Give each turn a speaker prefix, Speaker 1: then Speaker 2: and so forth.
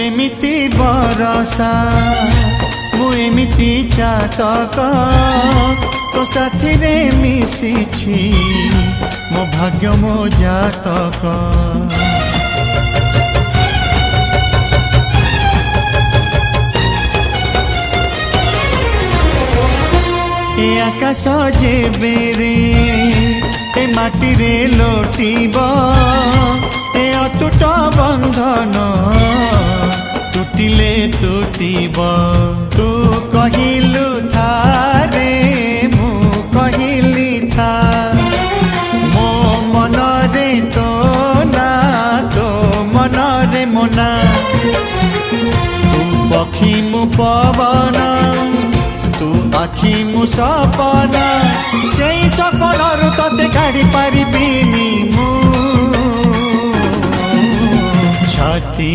Speaker 1: एमिति बरसा मु एमिति चातक तो साथी रे मिशिछि मो भाग्य मो जातक। ए आकाश जेबे रे ए माटी रे लोटिब ए अटूट बंधन टूटिले टूटिब। तू कहिलु था रे मु कहिली था मो मन रे तो ना तो मन रे मोना। तू पक्षी मु पवन तू आखि मु सपना से सपन तते काढ़ी पारिबिनी मु छाती।